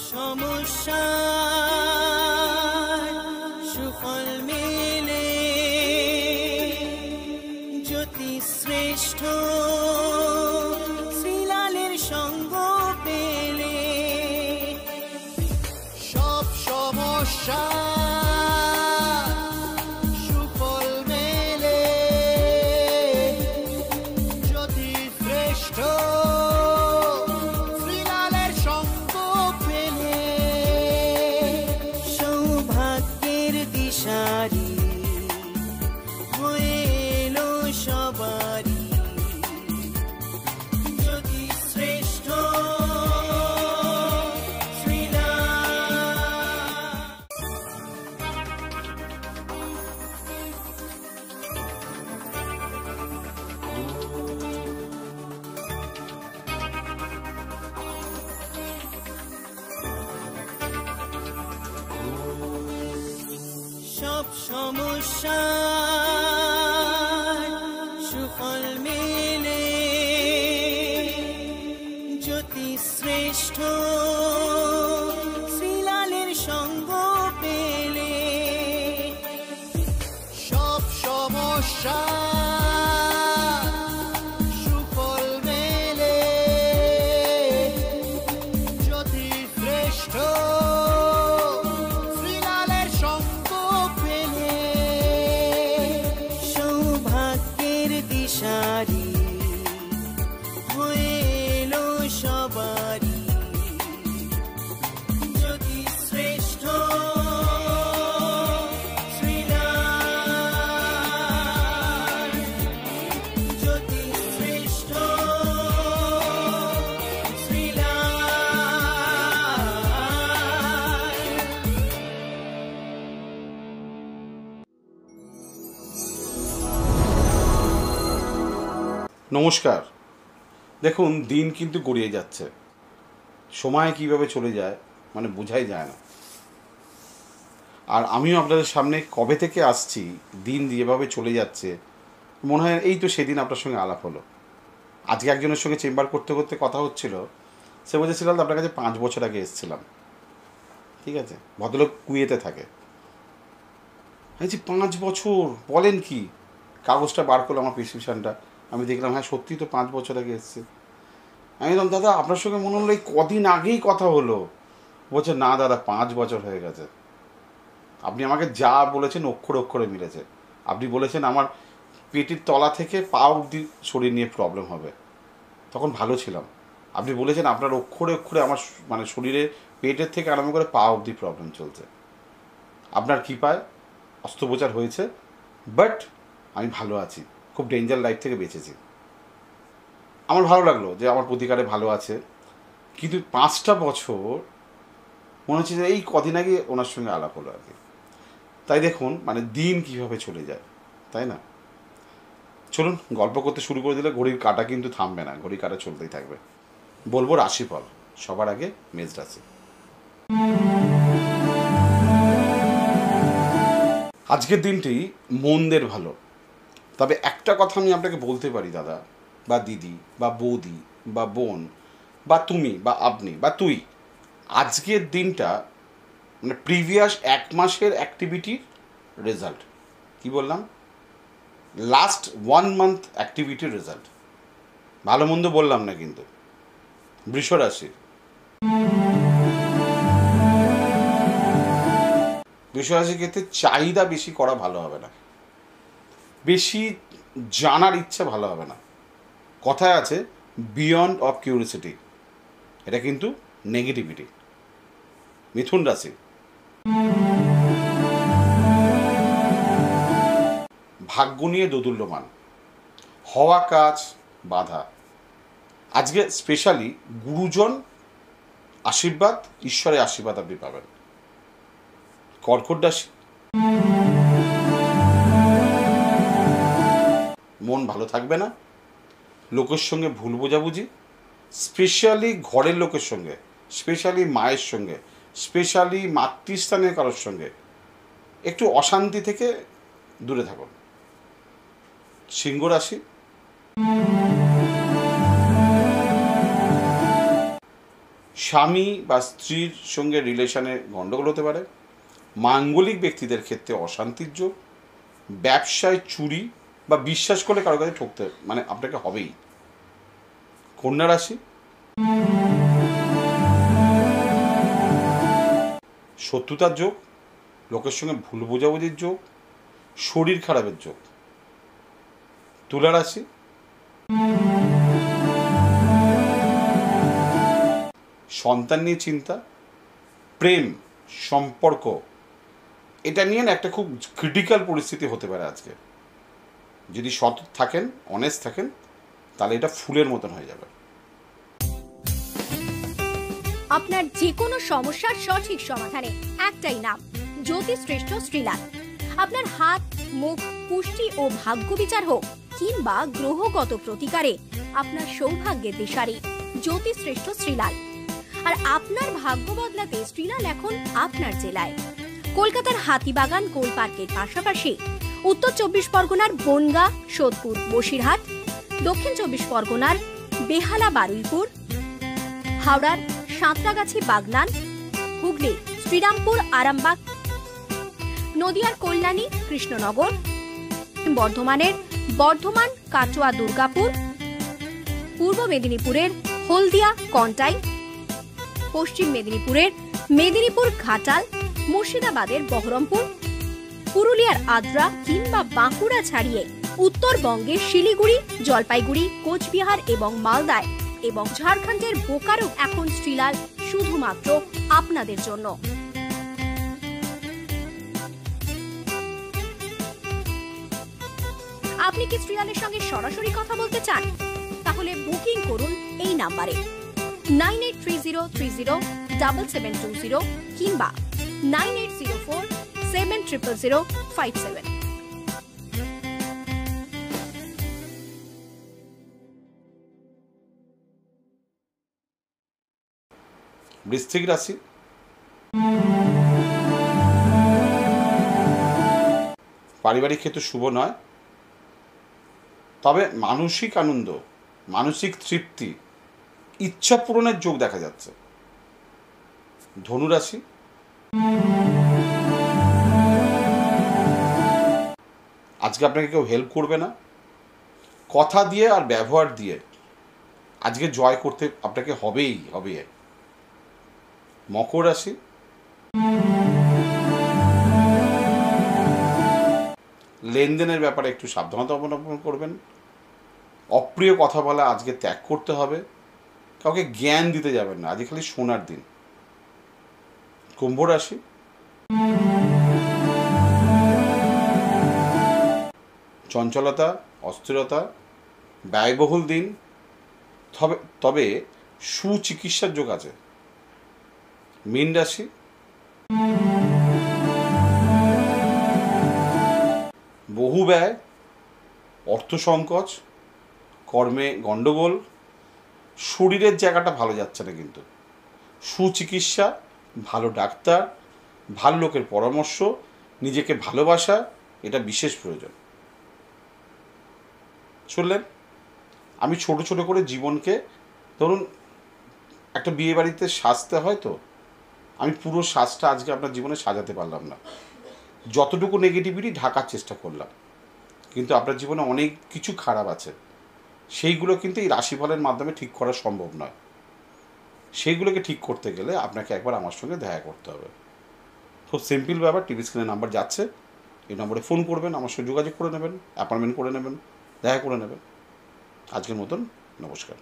সমস্যার সুফল মেলে জ্যোতি শ্রেষ্ঠ শ্রীলালের সঙ্গ পেলে। সব সমস্যা সুফল মেলে জ্যোতি শ্রেষ্ঠ শ্রীলালের সঙ্গ পেলে। সৌভাগ্যের দিশারি হয়ে এলো সবারই জ্যোতি শ্রেষ্ঠ সব সমস্যার সুফল মেলে জ্যোতি শ্রেষ্ঠ শ্রীলালের সঙ্গ পেলে। সব সমস্যা সুফল মেলে জ্যোতি শ্রেষ্ঠ শ্রীলালের সঙ্গ পেলে। সৌভাগ্যের দিশারি হয়ে এলো সবারই জ্যোতি শ্রেষ্ঠ শ্রীলাল, জ্যোতি শ্রেষ্ঠ শ্রীলাল। নমস্কার। দেখুন, দিন কিন্তু গড়িয়ে যাচ্ছে, সময় কিভাবে চলে যায় মানে বোঝাই যায় না। আর আমিও আপনাদের সামনে কবে থেকে আসছি, দিন যেভাবে চলে যাচ্ছে মনে হয় এই তো সেদিন আপনার সঙ্গে আলাপ হলো। আজকে একজনের সঙ্গে চেম্বার করতে করতে কথা হচ্ছিল, সে বলেছিল আপনার কাছে 5 বছর আগে এসেছিলাম। ঠিক আছে, ভদ্রলোক কুয়েতে থাকে। আমি 5 বছর বলেন কি? কাগজটা বার করলো, আমার প্রেসক্রিপশানটা আমি দেখলাম, হ্যাঁ সত্যি তো 5 বছর আগে এসছে। আমি বললাম, দাদা আপনার সঙ্গে মনে হলো এই কদিন আগেই কথা হলো। বলছে, না দাদা 5 বছর হয়ে গেছে। আপনি আমাকে যা বলেছেন অক্ষরে অক্ষরে মিলেছে। আপনি বলেছেন আমার পেটের তলা থেকে পা অবধি শরীর নিয়ে প্রবলেম হবে, তখন ভালো ছিলাম। আপনি বলেছেন আপনার অক্ষরে অক্ষরে আমার মানে শরীরে পেটের থেকে আরম্ভ করে পা অবধি প্রবলেম চলছে। আপনার কৃপায় অস্ত্রোপচার হয়েছে, বাট আমি ভালো আছি, খুব ডেঞ্জার লাইফ থেকে বেঁচেছি। আমার ভালো লাগলো যে আমার প্রতিকারে ভালো আছে। কিন্তু 5টা বছর মনে হচ্ছে যে এই কদিন আগে ওনার সঙ্গে আলাপ হলো আর কি। তাই দেখুন মানে দিন কীভাবে চলে যায়, তাই না? চলুন, গল্প করতে শুরু করে দিলে ঘড়ির কাঁটা কিন্তু থামবে না, ঘড়ির কাঁটা চলতেই থাকবে। বলবো রাশিফল। সবার আগে মেষ রাশি। আজকের দিনটি মন্দের ভালো, তবে একটা কথা আমি আপনাকে বলতে পারি দাদা বা দিদি বা বৌদি বা বোন বা তুমি বা আপনি বা তুই, আজকের দিনটা মানে প্রিভিয়াস 1 মাসের অ্যাক্টিভিটির রেজাল্ট। কি বললাম? লাস্ট 1 মান্থ অ্যাক্টিভিটির রেজাল্ট। ভালো মন্দ বললাম না কিন্তু। বৃষ রাশি। বৃষ রাশির ক্ষেত্রে চাহিদা বেশি করা ভালো হবে না, বেশি জানার ইচ্ছা ভালো হবে না। কথায় আছে বিয়ন্ড অফ কিউরিসিটি, এটা কিন্তু নেগেটিভিটি। মিথুন রাশি। ভাগ্য নিয়ে দোদুল্যমান, হওয়া কাজ বাধা। আজকে স্পেশালি গুরুজন আশীর্বাদ, ঈশ্বরের আশীর্বাদ আপনি পাবেন। কর্কট রাশি। মন ভালো থাকবে না, লোকের সঙ্গে ভুল বোঝাবুঝি, স্পেশালি ঘরের লোকের সঙ্গে, স্পেশালি মায়ের সঙ্গে, স্পেশালি মাতৃস্থানের কারোর সঙ্গে একটু অশান্তি থেকে দূরে থাকুন। সিংহ রাশি। স্বামী বা স্ত্রীর সঙ্গে রিলেশনে গণ্ডগোল হতে পারে, মাঙ্গলিক ব্যক্তিদের ক্ষেত্রে অশান্তির যোগ, ব্যবসায় চুরি বা বিশ্বাস করলে কারো কাছে ঠকতে মানে আপনাকে হবেই। কন্যা রাশি, শত্রুতার যোগ, লোকের সঙ্গে ভুল বোঝাবুঝির যোগ, শরীর খারাপের যোগ। তুলা রাশি, সন্তান নিয়ে চিন্তা, প্রেম সম্পর্ক এটা নিয়ে না একটা খুব ক্রিটিক্যাল পরিস্থিতি হতে পারে আজকে। যদি সৎ থাকেন, অনেস্ট থাকেন, তাহলে এটা ফুলের মতন হয়ে যাবে। আপনার যে কোনো সমস্যার সঠিক সমাধানে একটাই নাম, জ্যোতিষশ্রেষ্ঠ শ্রীলাল। আপনার হাত, মুখ, পুষ্টি ও ভাগ্য বিচার হোক কিংবা গ্রহগত প্রতিকারে আপনার সৌভাগ্যের দিশারি জ্যোতিষশ্রেষ্ঠ শ্রীলাল। আর আপনার ভাগ্য বদলাতে শ্রীলাল এখন আপনার জেলায়। কলকাতার হাতিবাগান কোল পার্কের পাশাপাশি উত্তর 24 পরগনার বনগাঁ, সোদপুর, বসিরহাট, দক্ষিণ 24 পরগনার বেহালা, বারুইপুর, হাওড়ার সাঁতরাগাছি, বাগনান, হুগলি শ্রীরামপুর, আরামবাগ, নদিয়ার কল্যাণী, কৃষ্ণনগর, বর্ধমানের বর্ধমান, কাটোয়া, দুর্গাপুর, পূর্ব মেদিনীপুরের হলদিয়া, কন্টাই, পশ্চিম মেদিনীপুরের মেদিনীপুর, ঘাটাল, মুর্শিদাবাদের বহরমপুর, পুরুলিয়ার আদ্রা কিংবা বাঁকুড়া ছাড়িয়ে উত্তরবঙ্গের শিলিগুড়ি, জলপাইগুড়ি, কোচবিহার এবং মালদায় এবং ঝাড়খণ্ডের বোকারো এখন শ্রীলাল শুধুমাত্র আপনাদের জন্য। আপনি কি শ্রীলালের সঙ্গে সরাসরি কথা বলতে চান? তাহলে বুকিং করুন এই নাম্বারে 9830307720 কিংবা 9804700057। বৃশ্চিক রাশি, পারিবারিক ক্ষেত্রে শুভ নয়, তবে মানসিক আনন্দ, মানসিক তৃপ্তি, ইচ্ছা পূরণের যোগ দেখা যাচ্ছে। ধনু রাশি, আজকে আপনাকে কেউ হেল্প করবে না, কথা দিয়ে আর ব্যবহার দিয়ে আজকে জয় করতে আপনাকে হবেই হবে। মকর রাশি, লেনদেনের ব্যাপারে একটু সাবধানতা অবলম্বন করবেন। অপ্রিয় কথা বলা আজকে ত্যাগ করতে হবে, কাউকে জ্ঞান দিতে যাবেন না, আজকে খালি শোনার দিন। কুম্ভ রাশি, চঞ্চলতা, অস্থিরতা, ব্যয়বহুল দিন, তবে সুচিকিৎসার যোগ আছে। মীন রাশি, বহু ব্যয়, অর্থ সংকট, কর্মে গণ্ডগোল, শরীরের জায়গাটা ভালো যাচ্ছে না, কিন্তু সুচিকিৎসা, ভালো ডাক্তার, ভালো লোকের পরামর্শ, নিজেকে ভালোবাসা এটা বিশেষ প্রয়োজন। শুনলেন, আমি ছোট ছোট করে জীবনকে, ধরুন একটা বিয়ে বাড়িতে সাজতে হয়, তো আমি পুরো সাজটা আজকে আপনার জীবনে সাজাতে পারলাম না, যতটুকু নেগেটিভিটি ঢাকার চেষ্টা করলাম, কিন্তু আপনার জীবনে অনেক কিছু খারাপ আছে, সেইগুলো কিন্তু এই রাশিফলের মাধ্যমে ঠিক করা সম্ভব নয়। সেইগুলোকে ঠিক করতে গেলে আপনাকে একবার আমার সঙ্গে দেখা করতে হবে। খুব সিম্পল ব্যাপার, টিভি স্ক্রিনে নাম্বার যাচ্ছে, এই নম্বরে ফোন করবেন, আমার সঙ্গে যোগাযোগ করে নেবেন, অ্যাপয়েন্টমেন্ট করে নেবেন, দেখা করে নেবেন। আজকের মতন নমস্কার।